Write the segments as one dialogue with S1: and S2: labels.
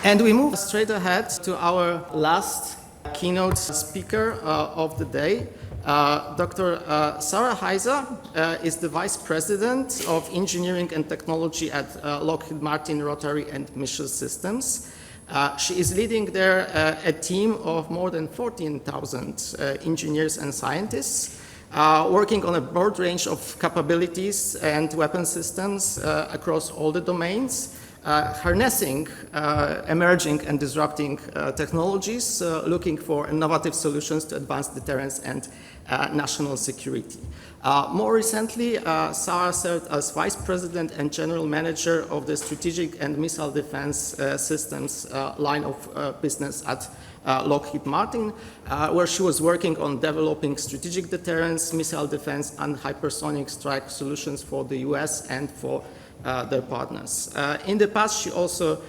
S1: And we move straight ahead to our last keynote speaker of the day. Dr. Sarah Hiza is the Vice President of Engineering and Technology at Lockheed Martin, Rotary, and Missile Systems. She is leading there a team of more than 14,000 engineers and scientists, working on a broad range of capabilities and weapon systems across all the domains, harnessing emerging and disrupting technologies, looking for innovative solutions to advance deterrence and national security. More recently, Sarah served as Vice President and General Manager of the Strategic and Missile Defense Systems line of business at Lockheed Martin, where she was working on developing strategic deterrence, missile defense, and hypersonic strike solutions for the US and for their partners. In the past, she also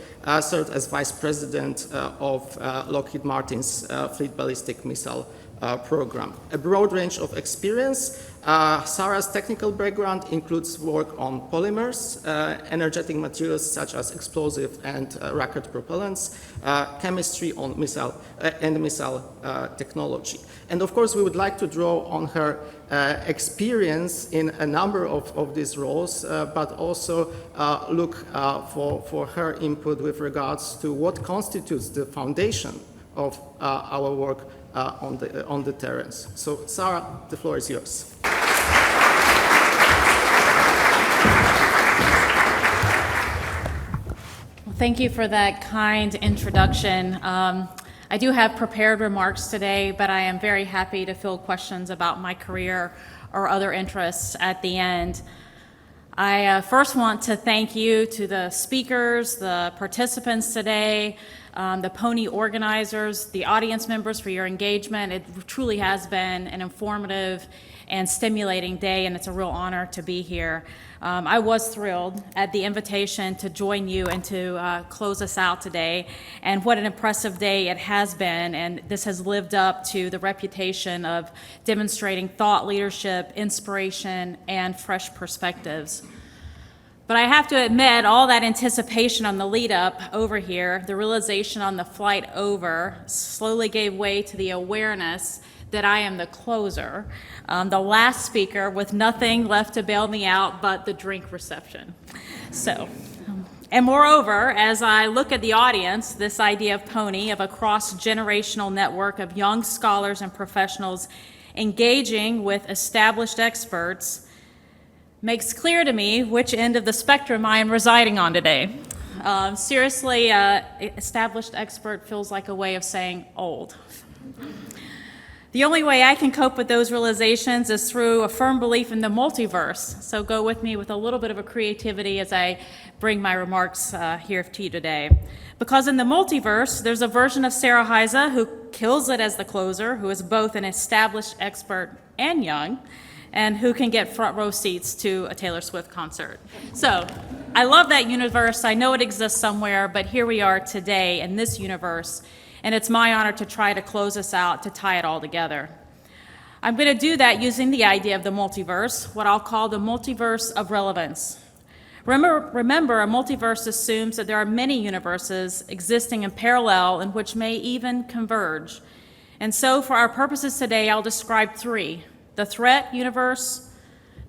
S1: served as Vice President of Lockheed Martin's Fleet Ballistic Missile program. A broad range of experience. Sarah's technical background includes work on polymers, energetic materials such as explosive and rocket propellants, chemistry on missile technology. And of course, we would like to draw on her experience in a number of these roles, but also look for her input with regards to what constitutes the foundation of our work on deterrence. So, Sarah, the floor is yours.
S2: Well, thank you for that kind introduction. I do have prepared remarks today, but I am very happy to field questions about my career or other interests at the end. I first want to thank you to the speakers, the participants today, the PONI organizers, the audience members for your engagement. It truly has been an informative and stimulating day, and it's a real honor to be here. I was thrilled at the invitation to join you and to close us out today, and what an impressive day it has been, and this has lived up to the reputation of demonstrating thought leadership, inspiration, and fresh perspectives. But I have to admit, all that anticipation on the lead up over here, the realization on the flight over, slowly gave way to the awareness that I am the closer, the last speaker with nothing left to bail me out but the drink reception. And moreover, as I look at the audience, this idea of PONI, of a cross-generational network of young scholars and professionals engaging with established experts, makes clear to me which end of the spectrum I am residing on today. Seriously, established expert feels like a way of saying old. The only way I can cope with those realizations is through a firm belief in the multiverse. So go with me with a little bit of a creativity as I bring my remarks here to you today. Because in the multiverse, there's a version of Sarah Hiza who kills it as the closer, who is both an established expert and young, and who can get front row seats to a Taylor Swift concert. So I love that universe. I know it exists somewhere, but here we are today in this universe, and it's my honor to try to close us out, to tie it all together. I'm going to do that using the idea of the multiverse, what I'll call the multiverse of relevance. Remember, a multiverse assumes that there are many universes existing in parallel and which may even converge. And so for our purposes today, I'll describe three: the threat universe,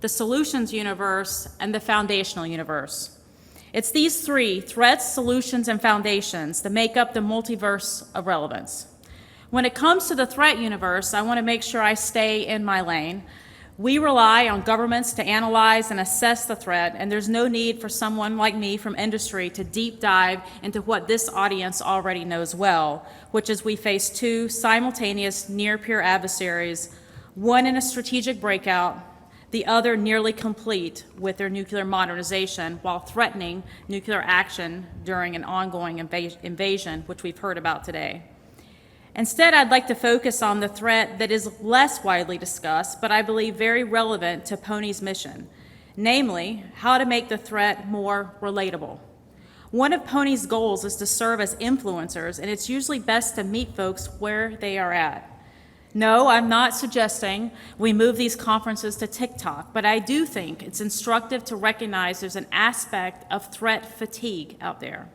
S2: the solutions universe, and the foundational universe. It's these three, threats, solutions, and foundations, that make up the multiverse of relevance. When it comes to the threat universe, I want to make sure I stay in my lane. We rely on governments to analyze and assess the threat, and there's no need for someone like me from industry to deep dive into what this audience already knows well, which is we face two simultaneous near-peer adversaries, one in a strategic breakout, the other nearly complete with their nuclear modernization while threatening nuclear action during an ongoing invasion, which we've heard about today. Instead, I'd like to focus on the threat that is less widely discussed, but I believe very relevant to PONI's mission, namely, how to make the threat more relatable. One of PONI's goals is to serve as influencers, and it's usually best to meet folks where they are at. No, I'm not suggesting we move these conferences to TikTok, but I do think it's instructive to recognize there's an aspect of threat fatigue out there.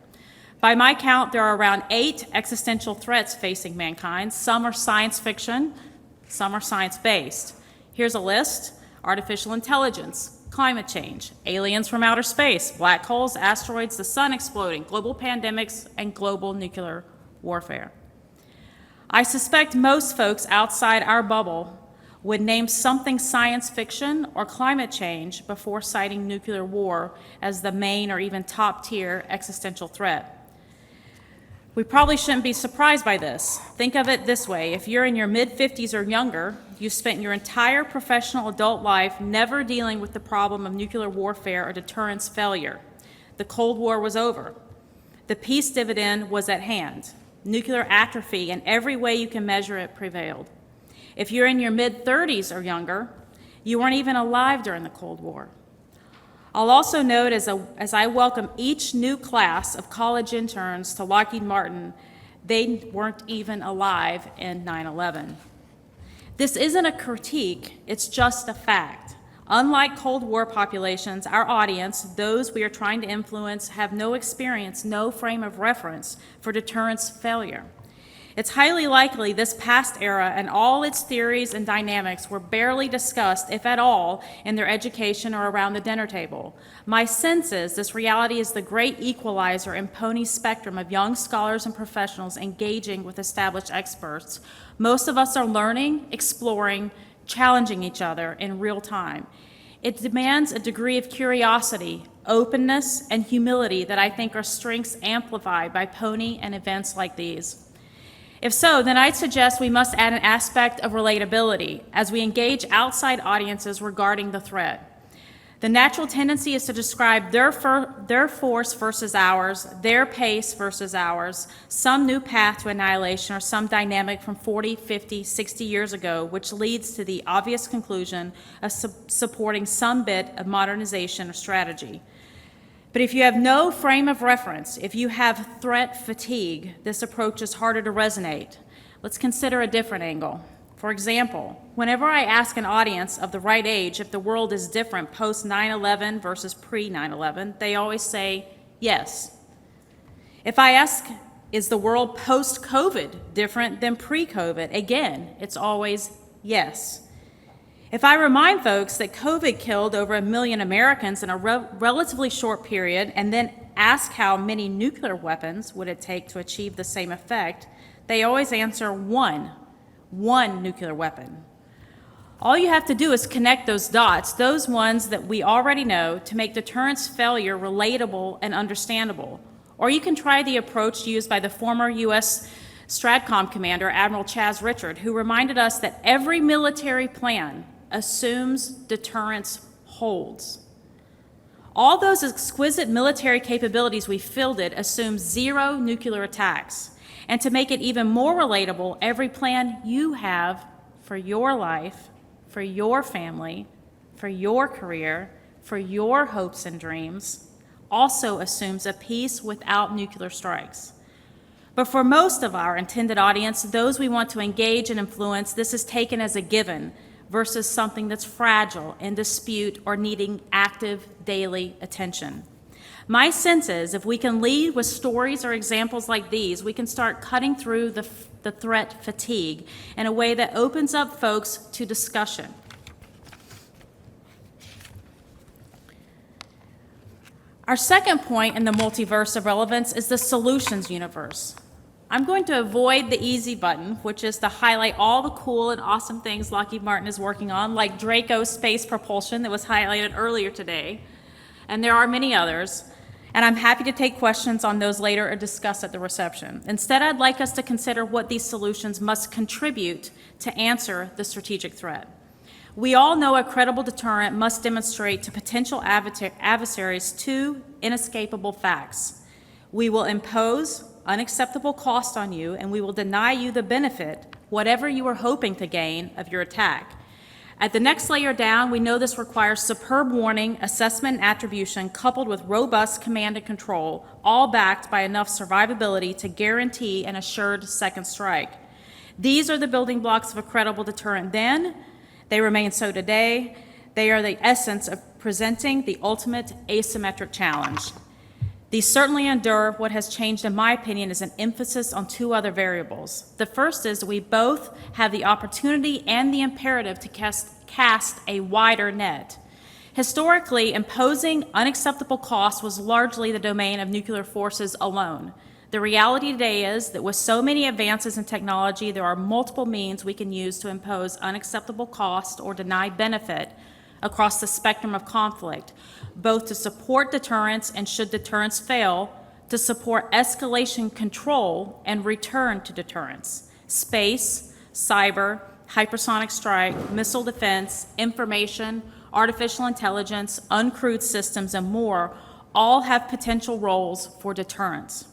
S2: By my count, there are around 8 existential threats facing mankind. Some are science fiction, some are science-based. Here's a list: artificial intelligence, climate change, aliens from outer space, black holes, asteroids, the sun exploding, global pandemics, and global nuclear warfare. I suspect most folks outside our bubble would name something science fiction or climate change before citing nuclear war as the main or even top-tier existential threat. We probably shouldn't be surprised by this. Think of it this way: if you're in your mid-50s or younger, you spent your entire professional adult life never dealing with the problem of nuclear warfare or deterrence failure. The Cold War was over. The peace dividend was at hand. Nuclear atrophy, in every way you can measure it, prevailed. If you're in your mid-30s or younger, you weren't even alive during the Cold War. I'll also note, as I welcome each new class of college interns to Lockheed Martin, they weren't even alive in 9/11. This isn't a critique, it's just a fact. Unlike Cold War populations, our audience, those we are trying to influence, have no experience, no frame of reference for deterrence failure. It's highly likely this past era and all its theories and dynamics were barely discussed, if at all, in their education or around the dinner table. My sense is this reality is the great equalizer in PONI's spectrum of young scholars and professionals engaging with established experts. Most of us are learning, exploring, challenging each other in real time. It demands a degree of curiosity, openness, and humility that I think are strengths amplified by PONI and events like these. If so, then I'd suggest we must add an aspect of relatability as we engage outside audiences regarding the threat. The natural tendency is to describe their force versus ours, their pace versus ours, some new path to annihilation or some dynamic from 40, 50, 60 years ago, which leads to the obvious conclusion of supporting some bit of modernization or strategy. But if you have no frame of reference, if you have threat fatigue, this approach is harder to resonate. Let's consider a different angle. For example, whenever I ask an audience of the right age if the world is different post 9/11 versus pre 9/11, they always say yes. If I ask, is the world post COVID different than pre-COVID? Again, it's always yes. If I remind folks that COVID killed over 1 million Americans in a relatively short period, and then ask how many nuclear weapons would it take to achieve the same effect, they always answer one nuclear weapon. All you have to do is connect those dots, those ones that we already know, to make deterrence failure relatable and understandable. Or you can try the approach used by the former U.S. Stratcom commander, Admiral Chaz Richard, who reminded us that every military plan assumes deterrence holds. All those exquisite military capabilities we fielded assume 0 nuclear attacks. And to make it even more relatable, every plan you have for your life, for your family, for your career, for your hopes and dreams, also assumes a peace without nuclear strikes. But for most of our intended audience, those we want to engage and influence, this is taken as a given versus something that's fragile, in dispute, or needing active daily attention. My sense is if we can lead with stories or examples like these, we can start cutting through the threat fatigue in a way that opens up folks to discussion. Our second point in the multiverse of relevance is the solutions universe. I'm going to avoid the easy button, which is to highlight all the cool and awesome things Lockheed Martin is working on, like Draco space propulsion that was highlighted earlier today, and there are many others, and I'm happy to take questions on those later or discuss at the reception. Instead, I'd like us to consider what these solutions must contribute to answer the strategic threat. We all know a credible deterrent must demonstrate to potential adversaries 2 inescapable facts. We will impose unacceptable cost on you, and we will deny you the benefit, whatever you are hoping to gain, of your attack. At the next layer down, we know this requires superb warning, assessment, and attribution, coupled with robust command and control, all backed by enough survivability to guarantee an assured second strike. These are the building blocks of a credible deterrent then. They remain so today. They are the essence of presenting the ultimate asymmetric challenge. These certainly endure. What has changed, in my opinion, is an emphasis on two other variables. The first is we both have the opportunity and the imperative to cast a wider net. Historically, imposing unacceptable costs was largely the domain of nuclear forces alone. The reality today is that with so many advances in technology, there are multiple means we can use to impose unacceptable cost or deny benefit across the spectrum of conflict, both to support deterrence and, should deterrence fail, to support escalation control and return to deterrence. Space, cyber, hypersonic strike, missile defense, information, artificial intelligence, uncrewed systems, and more all have potential roles for deterrence.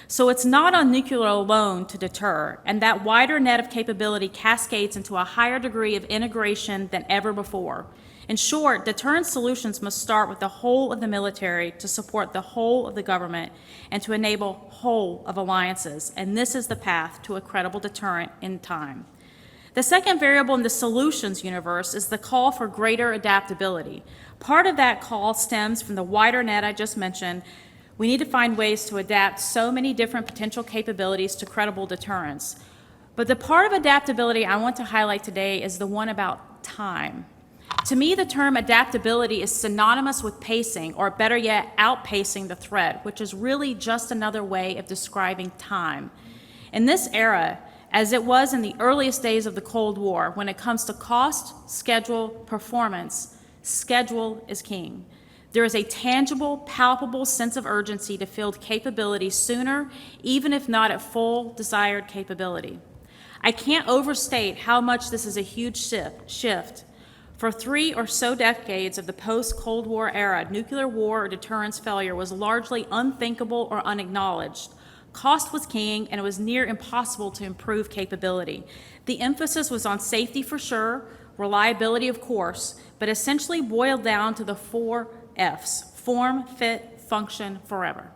S2: So it's not on nuclear alone to deter, and that wider net of capability cascades into a higher degree of integration than ever before. In short, deterrence solutions must start with the whole of the military to support the whole of the government and to enable whole of alliances, and this is the path to a credible deterrent in time. The second variable in the solutions universe is the call for greater adaptability. Part of that call stems from the wider net I just mentioned. We need to find ways to adapt so many different potential capabilities to credible deterrence. But the part of adaptability I want to highlight today is the one about time. To me, the term adaptability is synonymous with pacing, or better yet, outpacing the threat, which is really just another way of describing time. In this era, as it was in the earliest days of the Cold War, when it comes to cost, schedule, performance, schedule is king. There is a tangible, palpable sense of urgency to field capability sooner, even if not at full desired capability. I can't overstate how much this is a huge shift. For 3 or so decades of the post-Cold War era, nuclear war or deterrence failure was largely unthinkable or unacknowledged. Cost was king, and it was near impossible to improve capability. The emphasis was on safety for sure, reliability of course, but essentially boiled down to the 4 F's: form, fit, function, forever.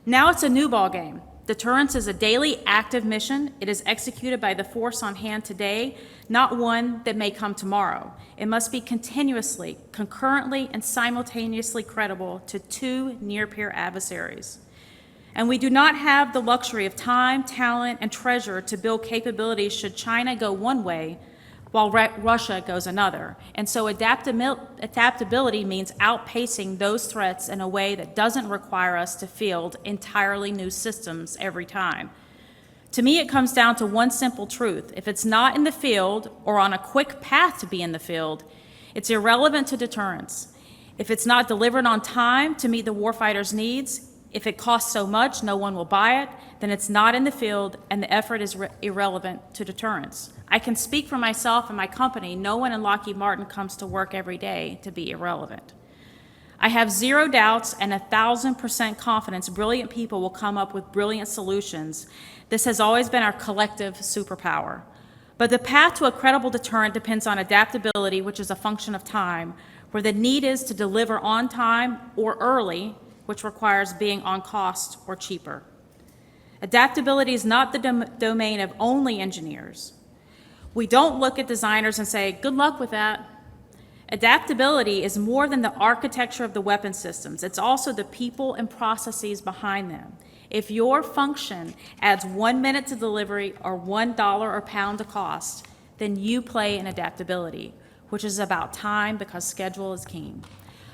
S2: Now it's a new ballgame. Deterrence is a daily active mission. It is executed by the force on hand today, not one that may come tomorrow. It must be continuously, concurrently, and simultaneously credible to 2 near-peer adversaries. And we do not have the luxury of time, talent, and treasure to build capabilities should China go one way while Russia goes another. And so adaptability means outpacing those threats in a way that doesn't require us to field entirely new systems every time. To me, it comes down to one simple truth. If it's not in the field or on a quick path to be in the field, it's irrelevant to deterrence. If it's not delivered on time to meet the warfighter's needs, if it costs so much no one will buy it, then it's not in the field and the effort is irrelevant to deterrence. I can speak for myself and my company. No one in Lockheed Martin comes to work every day to be irrelevant. I have zero doubts and 1,000% confidence brilliant people will come up with brilliant solutions. This has always been our collective superpower. But the path to a credible deterrent depends on adaptability, which is a function of time, where the need is to deliver on time or early, which requires being on cost or cheaper. Adaptability is not the domain of only engineers. We don't look at designers and say, good luck with that. Adaptability is more than the architecture of the weapon systems. It's also the people and processes behind them. If your function adds 1 minute to delivery or $1 or pound to cost, then you play in adaptability, which is about time because schedule is king.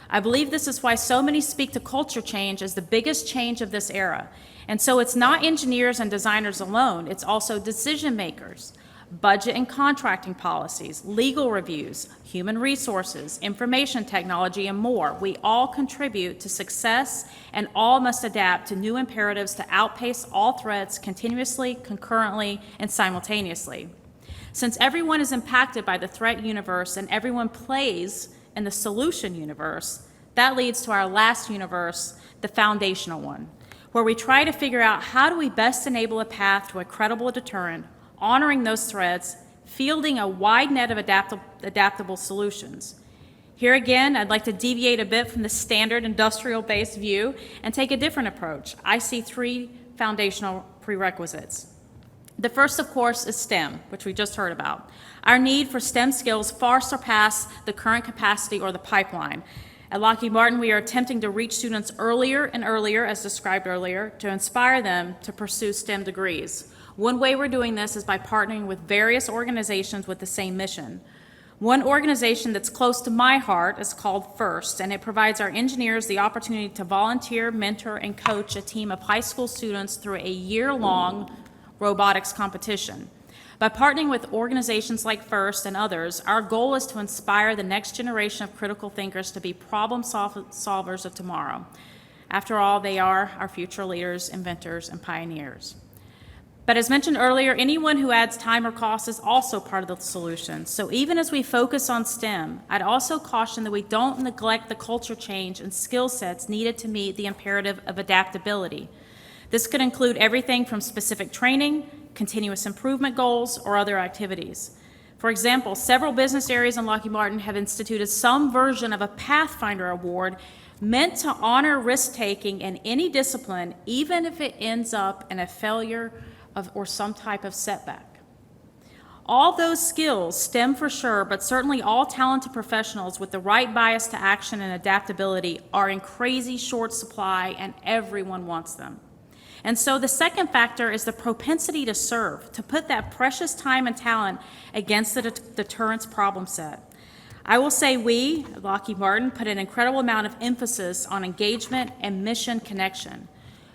S2: I believe this is why so many speak to culture change as the biggest change of this era. And so it's not engineers and designers alone, it's also decision makers, budget and contracting policies, legal reviews, human resources, information technology, and more. We all contribute to success and all must adapt to new imperatives to outpace all threats continuously, concurrently, and simultaneously. Since everyone is impacted by the threat universe and everyone plays in the solution universe, that leads to our last universe, the foundational one, where we try to figure out how do we best enable a path to a credible deterrent, honoring those threats, fielding a wide net of adaptable solutions. Here again, I'd like to deviate a bit from the standard industrial-based view and take a different approach. I see 3 foundational prerequisites. The first, of course, is STEM, which we just heard about. Our need for STEM skills far surpass the current capacity or the pipeline. At Lockheed Martin, we are attempting to reach students earlier and earlier, as described earlier, to inspire them to pursue STEM degrees. One way we're doing this is by partnering with various organizations with the same mission. One organization that's close to my heart is called FIRST, and it provides our engineers the opportunity to volunteer, mentor, and coach a team of high school students through a year-long robotics competition. By partnering with organizations like FIRST and others, our goal is to inspire the next generation of critical thinkers to be problem solvers of tomorrow. After all, they are our future leaders, inventors, and pioneers. But as mentioned earlier, anyone who adds time or cost is also part of the solution. So even as we focus on STEM, I'd also caution that we don't neglect the culture change and skill sets needed to meet the imperative of adaptability. This could include everything from specific training, continuous improvement goals, or other activities. For example, several business areas in Lockheed Martin have instituted some version of a Pathfinder Award meant to honor risk-taking in any discipline, even if it ends up in a failure or some type of setback. All those skills, STEM for sure, but certainly all talented professionals with the right bias to action and adaptability are in crazy short supply, and everyone wants them. And so the second factor is the propensity to serve, to put that precious time and talent against the deterrence problem set. I will say we, at Lockheed Martin, put an incredible amount of emphasis on engagement and mission connection.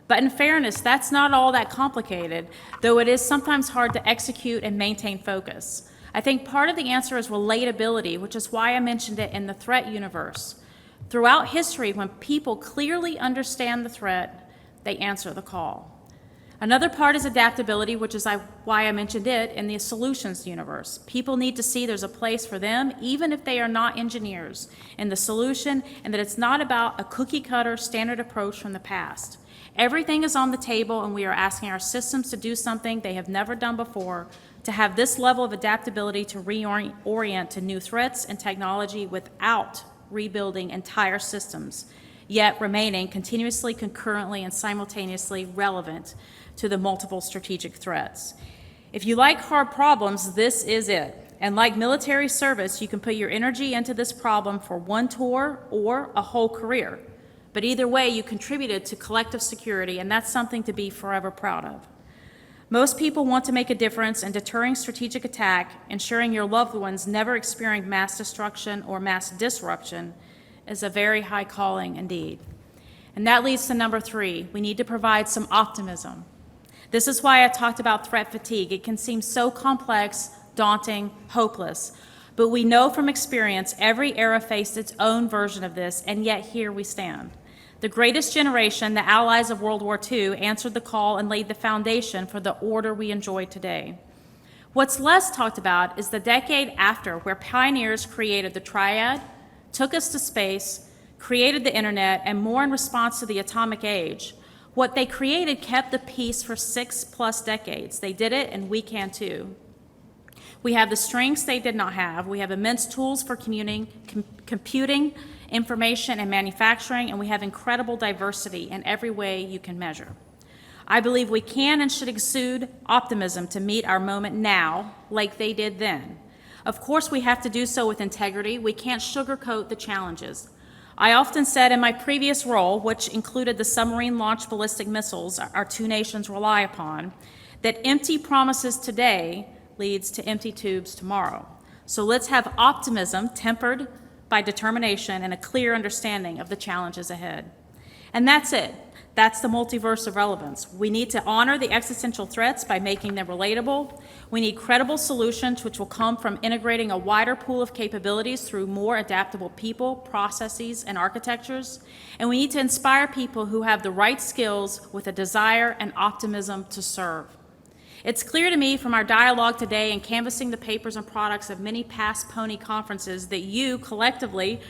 S2: But in fairness, that's not all that complicated, though it is sometimes hard to execute and maintain focus. I think part of the answer is relatability, which is why I mentioned it in the threat universe. Throughout history, when people clearly understand the threat, they answer the call. Another part is adaptability, which is why I mentioned it in the solutions universe. People need to see there's a place for them, even if they are not engineers, in the solution, and that it's not about a cookie-cutter standard approach from the past. Everything is on the table, and we are asking our systems to do something they have never done before, to have this level of adaptability to reorient to new threats and technology without rebuilding entire systems, yet remaining continuously, concurrently, and simultaneously relevant to the multiple strategic threats. If you like hard problems, this is it. And like military service, you can put your energy into this problem for one tour or a whole career. But either way, you contributed to collective security, and that's something to be forever proud of. Most people want to make a difference in deterring strategic attack, ensuring your loved ones never experience mass destruction or mass disruption, is a very high calling indeed. And that leads to number 3. We need to provide some optimism. This is why I talked about threat fatigue. It can seem so complex, daunting, hopeless. But we know from experience every era faced its own version of this, and yet here we stand. The greatest generation, the allies of World War II, answered the call and laid the foundation for the order we enjoy today. What's less talked about is the decade after, where pioneers created the triad, took us to space, created the internet, and more in response to the atomic age. What they created kept the peace for 6+ decades. They did it, and we can too. We have the strengths they did not have. We have immense tools for computing, information, and manufacturing, and we have incredible diversity in every way you can measure. I believe we can and should exude optimism to meet our moment now, like they did then. Of course, we have to do so with integrity. We can't sugarcoat the challenges. I often said in my previous role, which included the submarine-launched ballistic missiles our two nations rely upon, that empty promises today leads to empty tubes tomorrow. So let's have optimism tempered by determination and a clear understanding of the challenges ahead. And that's it. That's the multiverse of relevance. We need to honor the existential threats by making them relatable. We need credible solutions which will come from integrating a wider pool of capabilities through more adaptable people, processes, and architectures. And we need to inspire people who have the right skills with a desire and optimism to serve. It's clear to me from our dialogue today and canvassing the papers and products of many past PONI conferences that you, collectively,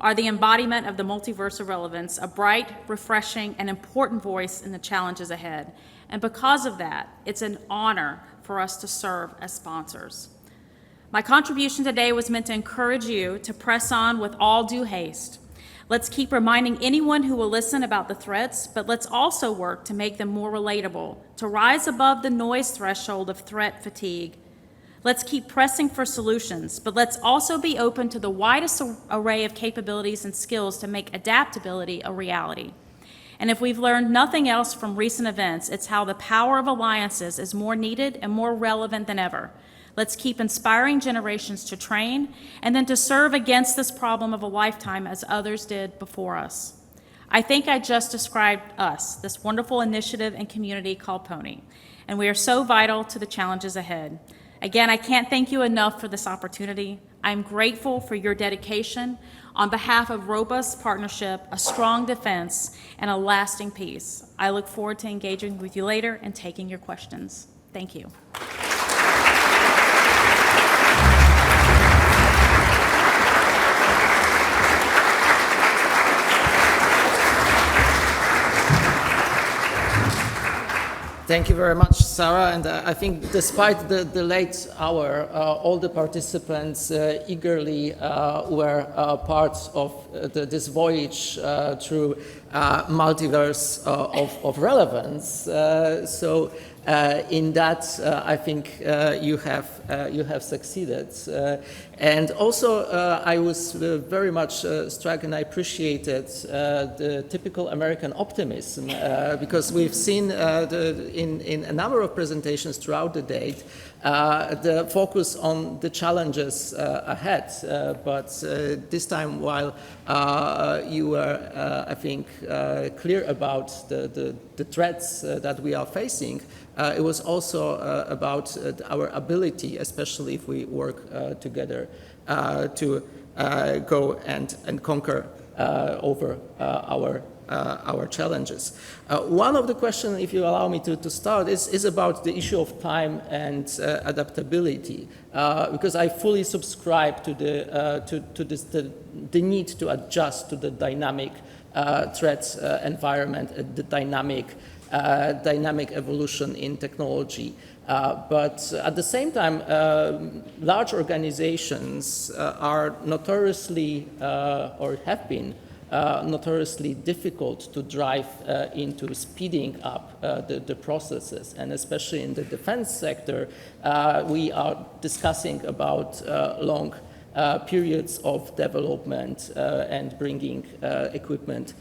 S2: are the embodiment of the multiverse of relevance, a bright, refreshing, and important voice in the challenges ahead. And because of that, it's an honor for us to serve as sponsors. My contribution today was meant to encourage you to press on with all due haste. Let's keep reminding anyone who will listen about the threats, but let's also work to make them more relatable, to rise above the noise threshold of threat fatigue. Let's keep pressing for solutions, but let's also be open to the widest array of capabilities and skills to make adaptability a reality. And if we've learned nothing else from recent events, it's how the power of alliances is more needed and more relevant than ever. Let's keep inspiring generations to train and then to serve against this problem of a lifetime as others did before us. I think I just described us, this wonderful initiative and community called PONI, and we are so vital to the challenges ahead. Again, I can't thank you enough for this opportunity. I'm grateful for your dedication on behalf of robust partnership, a strong defense, and a lasting peace. I look forward to engaging with you later and taking your questions. Thank you.
S1: Thank you very much, Sarah. And I think despite the late hour, all the participants eagerly were part of this voyage through multiverse of relevance. So in that, I think you have succeeded. And also, I was very much struck, and I appreciated the typical American optimism, because we've seen in a number of presentations throughout the day the focus on the challenges ahead. But this time, while you were, I think, clear about the threats that we are facing, it was also about our ability, especially if we work together, to go and conquer over our challenges. One of the questions, if you allow me to start, is about the issue of time and adaptability, because I fully subscribe to the need to adjust to the dynamic threat environment, the dynamic evolution in technology. But at the same time, large organizations are notoriously, or have been, notoriously difficult to drive into speeding up the processes. And especially in the defense sector, we are discussing about long periods of development and bringing equipment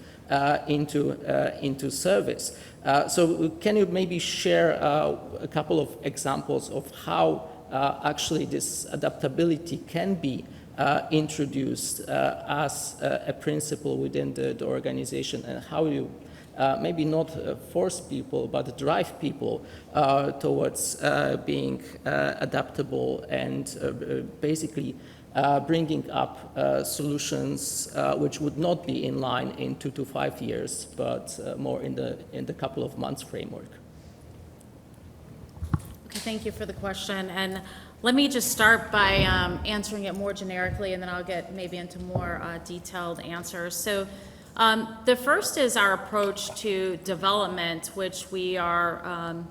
S1: into service. So can you maybe share a couple of examples of how actually this adaptability can be introduced as a principle within the organization, and how you maybe not force people, but drive people towards being adaptable and basically bringing up solutions which would not be in line in 2 to 5 years, but more in the couple of months framework.
S2: Okay, thank you for the question. And let me just start by answering it more generically, and then I'll get maybe into more detailed answers. So the first is our approach to development, which we are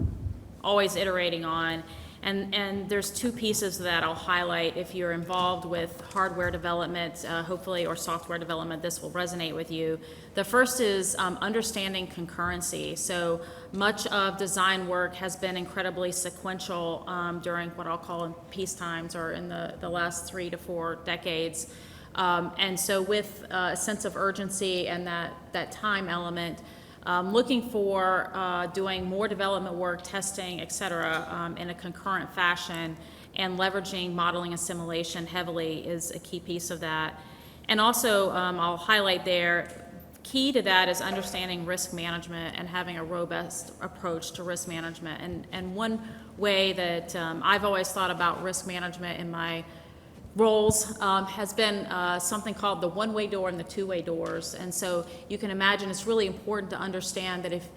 S2: always iterating on. And there's two pieces that I'll highlight. If you're involved with hardware development, hopefully, or software development, this will resonate with you. The first is understanding concurrency. So much of design work has been incredibly sequential during what I'll call peace times, or in the last 3 to 4 decades. And so with a sense of urgency and that time element, looking for doing more development work, testing, et cetera, in a concurrent fashion, and leveraging modeling and simulation heavily is a key piece of that. And also, I'll highlight there, key to that is understanding risk management and having a robust approach to risk management. And one way that I've always thought about risk management in my roles has been something called the one-way door and the two-way doors. And so you can imagine it's really important to understand that if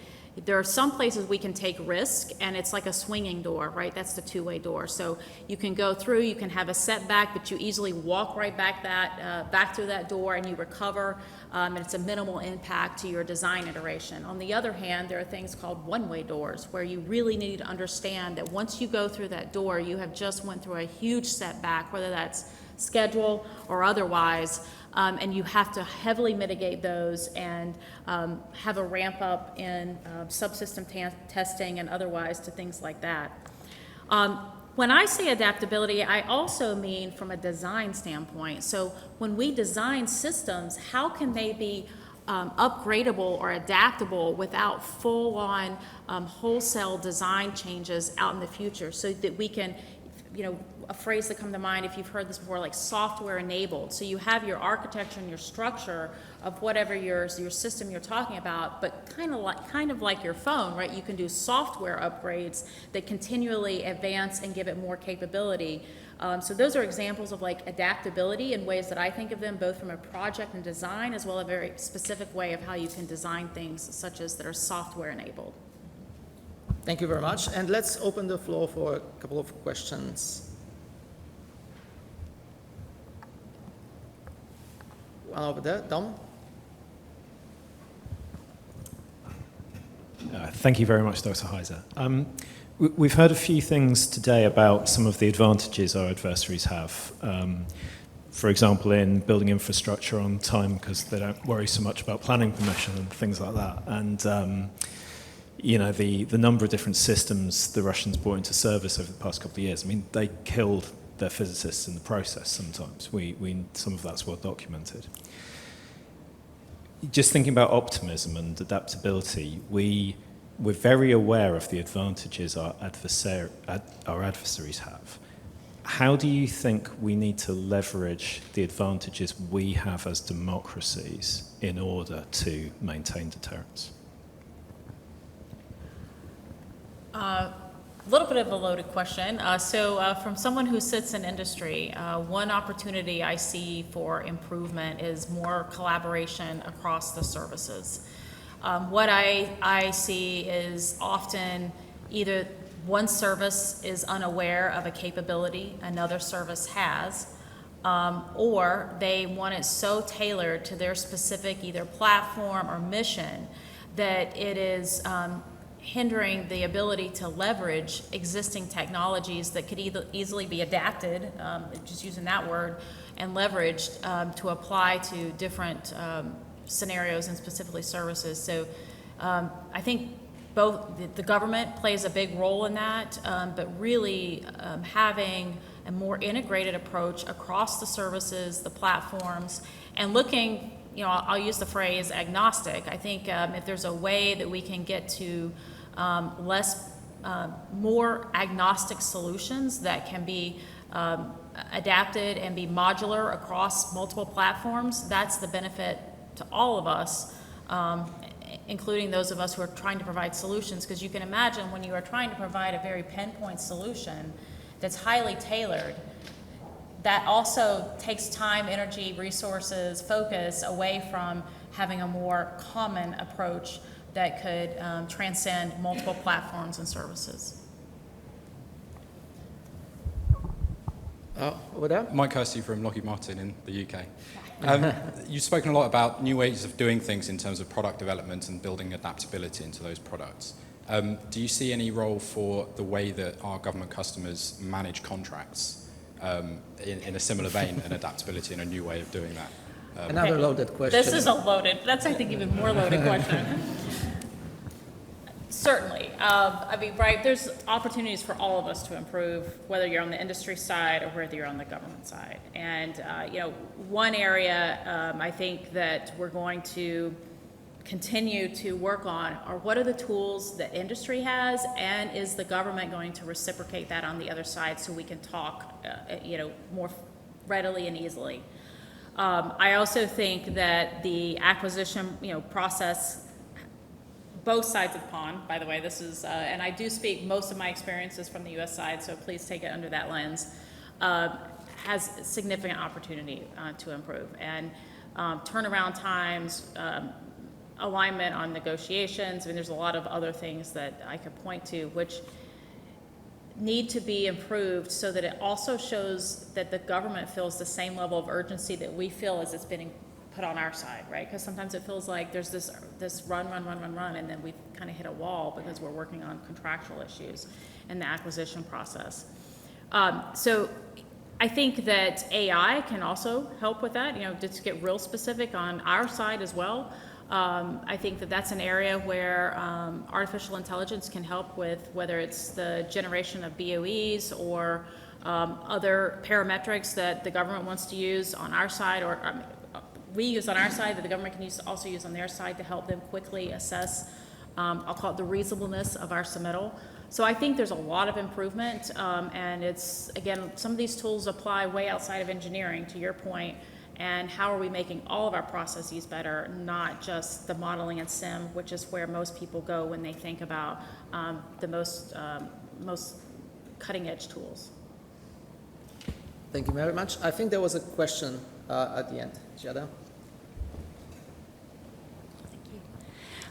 S2: there are some places we can take risk, and it's like a swinging door, right? That's the two-way door. So you can go through, you can have a setback, but you easily walk right back through that door, and you recover, and it's a minimal impact to your design iteration. On the other hand, there are things called one-way doors, where you really need to understand that once you go through that door, you have just went through a huge setback, whether that's schedule or otherwise, and you have to heavily mitigate those and have a ramp up in subsystem testing and otherwise to things like that. When I say adaptability, I also mean from a design standpoint. So when we design systems, how can they be upgradable or adaptable without full-on wholesale design changes out in the future, so that we can, a phrase that comes to mind, if you've heard this before, like software enabled. So you have your architecture and your structure of whatever your system you're talking about, but kind of like your phone, right? You can do software upgrades that continually advance and give it more capability. So those are examples of like adaptability in ways that I think of them, both from a project and design, as well as a very specific way of how you can design things such as that are software enabled.
S1: Thank you very much. And let's open the floor for a couple of questions. One over there, Dom.
S3: Thank you very much, Dr. Hiza. We've heard a few things today about some of the advantages our adversaries have. For example, in building infrastructure on time because they don't worry so much about planning permission and things like that. And the number of different systems the Russians brought into service over the past couple of years. I mean, they killed their physicists in the process sometimes. Some of that's well documented. Just thinking about optimism and adaptability, we're very aware of the advantages our adversaries have. How do you think we need to leverage the advantages we have as democracies in order to maintain deterrence?
S2: A little bit of a loaded question. From someone who sits in industry, one opportunity I see for improvement is more collaboration across the services. What I see is often either one service is unaware of a capability another service has, or they want it so tailored to their specific either platform or mission that it is hindering the ability to leverage existing technologies that could easily be adapted, just using that word, and leveraged to apply to different scenarios and specifically services. So I think both the government plays a big role in that, but really having a more integrated approach across the services, the platforms, and looking, I'll use the phrase agnostic. I think if there's a way that we can get to more agnostic solutions that can be adapted and be modular across multiple platforms, that's the benefit to all of us, including those of us who are trying to provide solutions. Because you can imagine when you are trying to provide a very pinpoint solution that's highly tailored, that also takes time, energy, resources, focus away from having a more common approach that could transcend multiple platforms and services.
S1: Over there?
S4: Mike Hursty from Lockheed Martin in the UK. You've spoken a lot about new ways of doing things in terms of product development and building adaptability into those products. Do you see any role for the way that our government customers manage contracts in a similar vein, and adaptability in a new way of doing that?
S1: Another loaded question.
S2: This is that's I think even more loaded question. Certainly. Right, there's opportunities for all of us to improve, whether you're on the industry side or whether you're on the government side. And, one area I think that we're going to continue to work on are what are the tools that industry has, and is the government going to reciprocate that on the other side so we can talk, more readily and easily. I also think that the acquisition, process, both sides of the pond, by the way, this is, and I do speak, most of my experiences from the U.S. side, so please take it under that lens, has significant opportunity to improve. And turnaround times, alignment on negotiations, there's a lot of other things that I could point to, which need to be improved so that it also shows that the government feels the same level of urgency that we feel as it's been put on our side, right? Because sometimes it feels like there's this run, and then we kind of hit a wall because we're working on contractual issues in the acquisition process. So I think that AI can also help with that, just to get real specific on our side as well. I think that that's an area where artificial intelligence can help with, whether it's the generation of BOEs or other parametrics that the government wants to use on our side, or we use on our side that the government can also use on their side to help them quickly assess, I'll call it the reasonableness of our submittal. So I think there's a lot of improvement, and it's, again, some of these tools apply way outside of engineering, to your point, and how are we making all of our processes better, not just the modeling and sim, which is where most people go when they think about the most cutting-edge tools.
S1: Thank you very much. I think there was a question at the end. Jada?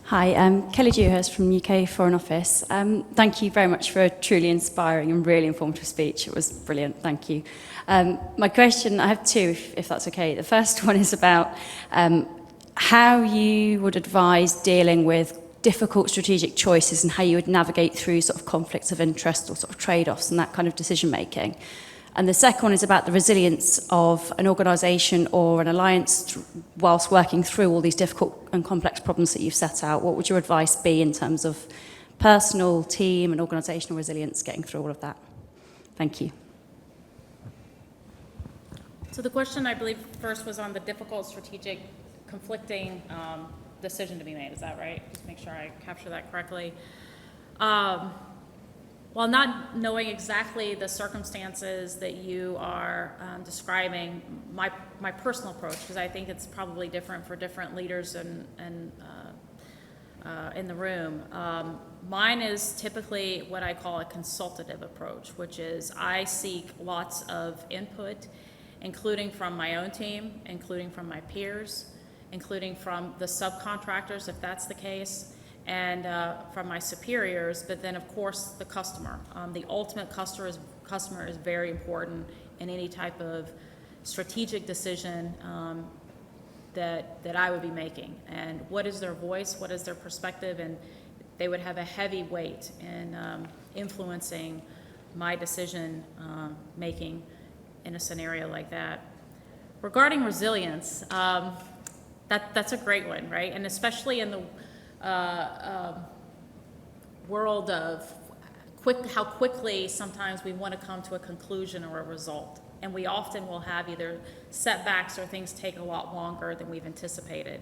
S5: Hi, Kelly Dewhurst from UK Foreign Office. Thank you very much for a truly inspiring and really informative speech. It was brilliant, thank you. My question, I have two, if that's okay. The first one is about how you would advise dealing with difficult strategic choices and how you would navigate through sort of conflicts of interest or sort of trade-offs and that kind of decision-making. And the second one is about the resilience of an organisation or an alliance whilst working through all these difficult and complex problems that you've set out. What would your advice be in terms of personal, team and organisational resilience getting through all of that? Thank you.
S2: So the question, I believe, first was on the difficult strategic conflicting decision to be made. Is that right? Just make sure I capture that correctly. While not knowing exactly the circumstances that you are describing, my personal approach, because I think it's probably different for different leaders and in the room, mine is typically what I call a consultative approach, which is I seek lots of input, including from my own team, including from my peers, including from the subcontractors, if that's the case, and from my superiors, but then of course the customer. The ultimate customer is very important in any type of strategic decision that I would be making. And what is their voice, what is their perspective, and they would have a heavy weight in influencing my decision making in a scenario like that. Regarding resilience, that's a great one, right? And especially in the world of how quickly sometimes we want to come to a conclusion or a result. And we often will have either setbacks or things take a lot longer than we've anticipated.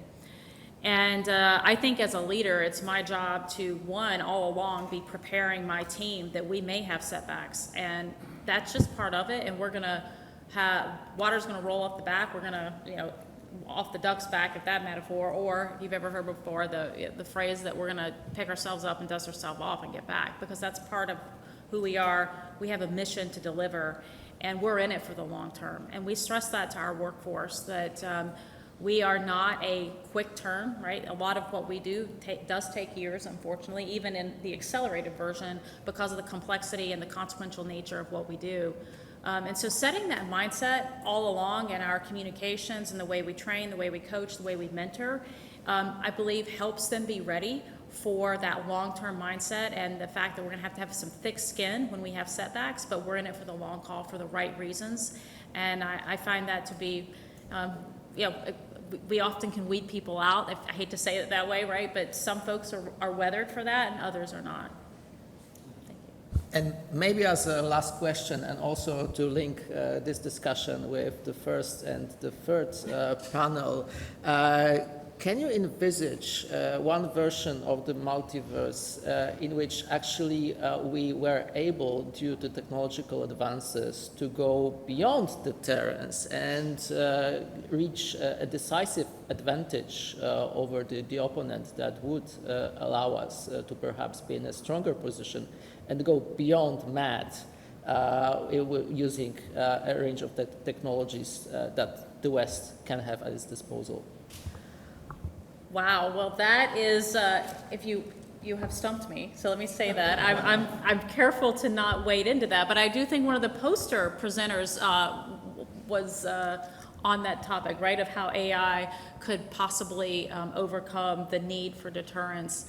S2: And I think as a leader, it's my job to, one, all along be preparing my team that we may have setbacks. And that's just part of it. And we're going to have, water's going to roll off the back. We're going to, off the duck's back, if that metaphor, or if you've ever heard before the phrase that we're going to pick ourselves up and dust ourselves off and get back, because that's part of who we are. We have a mission to deliver, and we're in it for the long term. And we stress that to our workforce, that we are not a quick turn, right? A lot of what we do does take years, unfortunately, even in the accelerated version, because of the complexity and the consequential nature of what we do. And so setting that mindset all along in our communications and the way we train, the way we coach, the way we mentor, I believe helps them be ready for that long-term mindset and the fact that we're going to have some thick skin when we have setbacks, but we're in it for the long haul for the right reasons. And I find that to be, we often can weed people out. I hate to say it that way, right? But some folks are weathered for that and others are not.
S1: And maybe as a last question, and also to link this discussion with the first and the third panel, can you envisage one version of the multiverse in which actually we were able, due to technological advances, to go beyond deterrence and reach a decisive advantage over the opponent that would allow us to perhaps be in a stronger position and go beyond mad using a range of technologies that the West can have at its disposal?
S2: Wow, well that is, if you have stumped me, so let me say that. I'm careful to not wade into that, but I do think one of the poster presenters was on that topic, right, of how AI could possibly overcome the need for deterrence.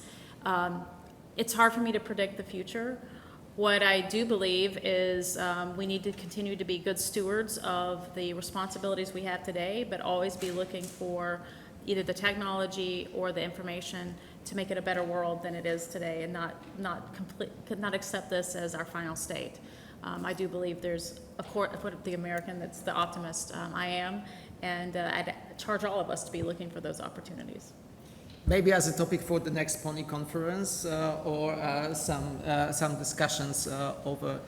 S2: It's hard for me to predict the future. What I do believe is we need to continue to be good stewards of the responsibilities we have today, but always be looking for either the technology or the information to make it a better world than it is today, and not accept this as our final state. I do believe there's the American that's the optimist I am, and I'd charge all of us to be looking for those opportunities.
S1: Maybe as a topic for the next PONI conference or some discussions over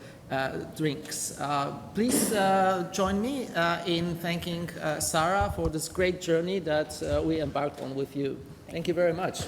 S1: drinks. Please join me in thanking Sarah for this great journey that we embarked on with you. Thank you very much.